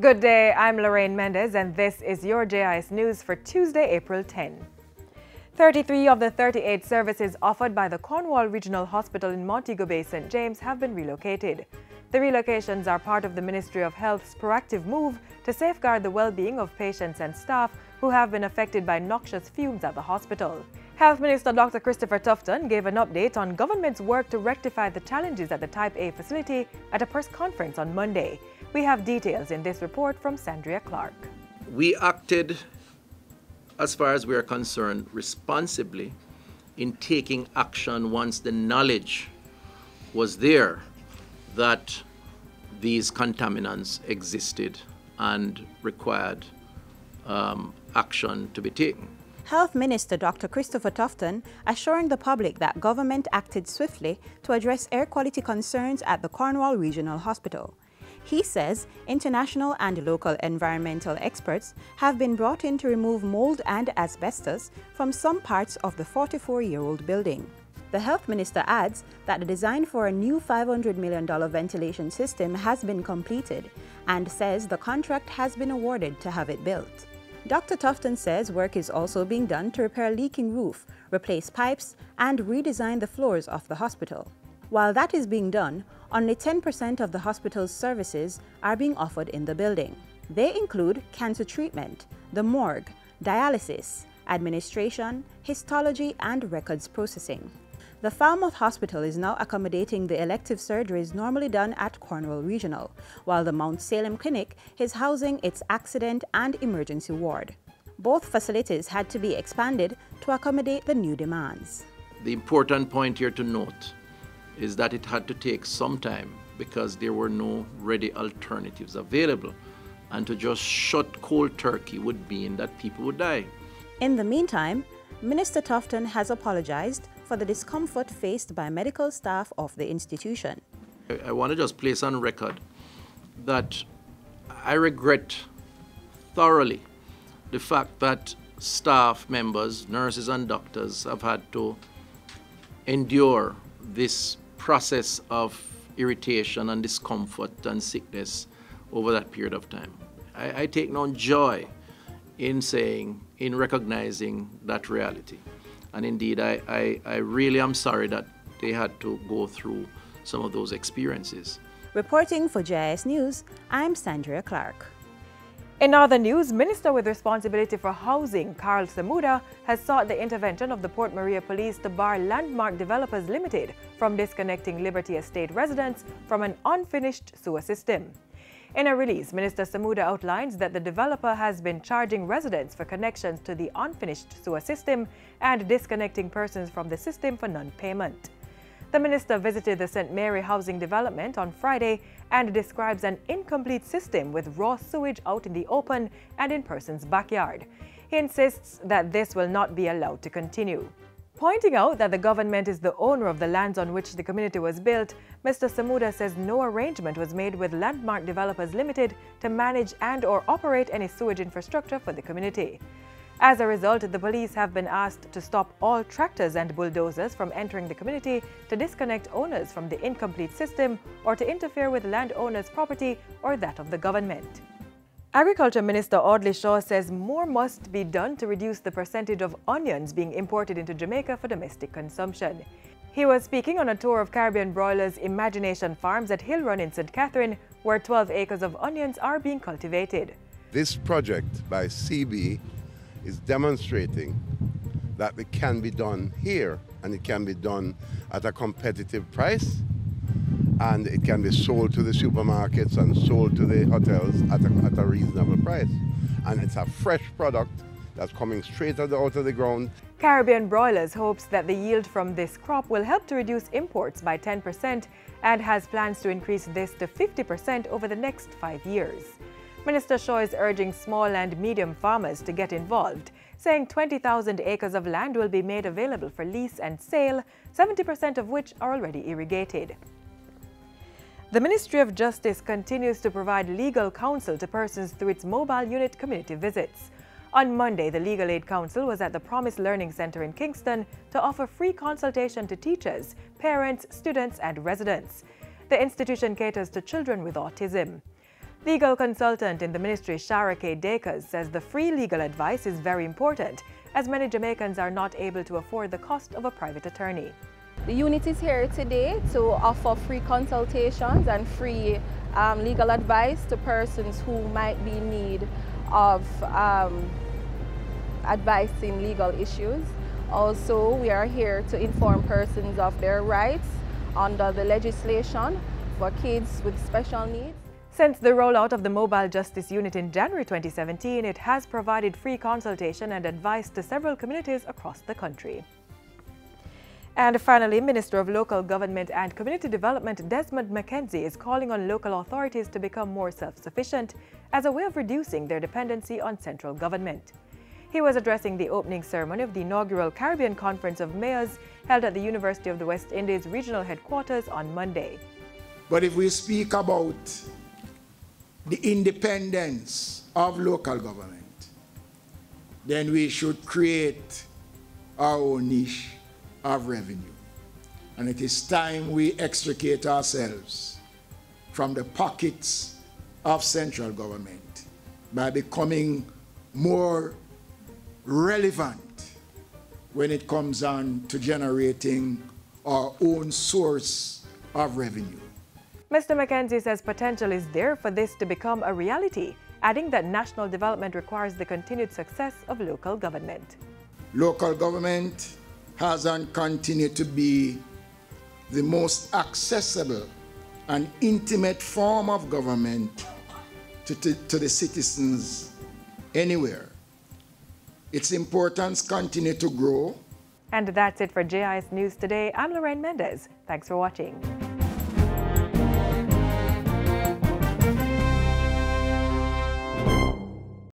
Good day, I'm Lorraine Mendez and this is your JIS News for Tuesday, April 10. 33 of the 38 services offered by the Cornwall Regional Hospital in Montego Bay, St. James have been relocated. The relocations are part of the Ministry of Health's proactive move to safeguard the well-being of patients and staff who have been affected by noxious fumes at the hospital. Health Minister Dr. Christopher Tufton gave an update on government's work to rectify the challenges at the Type A facility at a press conference on Monday. We have details in this report from Sandria Clark. We acted, as far as we are concerned, responsibly in taking action once the knowledge was there that these contaminants existed and required action to be taken. Health Minister Dr. Christopher Tufton assuring the public that government acted swiftly to address air quality concerns at the Cornwall Regional Hospital. He says international and local environmental experts have been brought in to remove mold and asbestos from some parts of the 44-year-old building. The Health Minister adds that the design for a new $500 million ventilation system has been completed and says the contract has been awarded to have it built. Dr. Tufton says work is also being done to repair a leaking roof, replace pipes, and redesign the floors of the hospital. While that is being done, only 10% of the hospital's services are being offered in the building. They include cancer treatment, the morgue, dialysis, administration, histology, and records processing. The Falmouth Hospital is now accommodating the elective surgeries normally done at Cornwall Regional, while the Mount Salem Clinic is housing its accident and emergency ward. Both facilities had to be expanded to accommodate the new demands. The important point here to note is that it had to take some time because there were no ready alternatives available, and to just shut cold turkey would mean that people would die. In the meantime, Minister Tufton has apologized for the discomfort faced by medical staff of the institution. I want to just place on record that I regret thoroughly the fact that staff members, nurses and doctors have had to endure this process of irritation and discomfort and sickness over that period of time. I take no joy in recognizing that reality. And indeed, I really am sorry that they had to go through some of those experiences. Reporting for JIS News, I'm Sandria Clark. In other news, Minister with responsibility for housing, Carl Samuda, has sought the intervention of the Port Maria Police to bar Landmark Developers Limited from disconnecting Liberty Estate residents from an unfinished sewer system. In a release, Minister Samuda outlines that the developer has been charging residents for connections to the unfinished sewer system and disconnecting persons from the system for non-payment. The minister visited the St. Mary housing development on Friday and describes an incomplete system with raw sewage out in the open and in persons' backyard. He insists that this will not be allowed to continue. Pointing out that the government is the owner of the lands on which the community was built, Mr. Samuda says no arrangement was made with Landmark Developers Limited to manage and/or operate any sewage infrastructure for the community. As a result, the police have been asked to stop all tractors and bulldozers from entering the community, to disconnect owners from the incomplete system, or to interfere with landowners' property or that of the government. Agriculture Minister Audley Shaw says more must be done to reduce the percentage of onions being imported into Jamaica for domestic consumption. He was speaking on a tour of Caribbean Broilers Imagination Farms at Hill Run in St. Catherine, where 12 acres of onions are being cultivated. This project by CB is demonstrating that it can be done here, and it can be done at a competitive price, and it can be sold to the supermarkets and sold to the hotels at a reasonable price. And it's a fresh product that's coming straight out of the ground. Caribbean Broilers hopes that the yield from this crop will help to reduce imports by 10% and has plans to increase this to 50% over the next 5 years. Minister Shaw is urging small and medium farmers to get involved, saying 20,000 acres of land will be made available for lease and sale, 70% of which are already irrigated. The Ministry of Justice continues to provide legal counsel to persons through its mobile unit community visits. On Monday, the Legal Aid Council was at the Promise Learning Center in Kingston to offer free consultation to teachers, parents, students, and residents. The institution caters to children with autism. Legal consultant in the ministry Shara K. Dakers says the free legal advice is very important, as many Jamaicans are not able to afford the cost of a private attorney. The unit is here today to offer free consultations and free legal advice to persons who might be in need of advice in legal issues. Also, we are here to inform persons of their rights under the legislation for kids with special needs. Since the rollout of the Mobile Justice Unit in January 2017, it has provided free consultation and advice to several communities across the country. And finally, Minister of Local Government and Community Development Desmond McKenzie is calling on local authorities to become more self-sufficient as a way of reducing their dependency on central government. He was addressing the opening ceremony of the inaugural Caribbean Conference of Mayors held at the University of the West Indies Regional Headquarters on Monday. But if we speak about the independence of local government, then we should create our own niche of revenue. And it is time we extricate ourselves from the pockets of central government by becoming more relevant when it comes on to generating our own source of revenue. Mr. McKenzie says potential is there for this to become a reality, adding that national development requires the continued success of local government. Local government has and continues to be the most accessible and intimate form of government to the citizens anywhere. Its importance continues to grow. And that's it for JIS News Today. I'm Lorraine Mendez. Thanks for watching.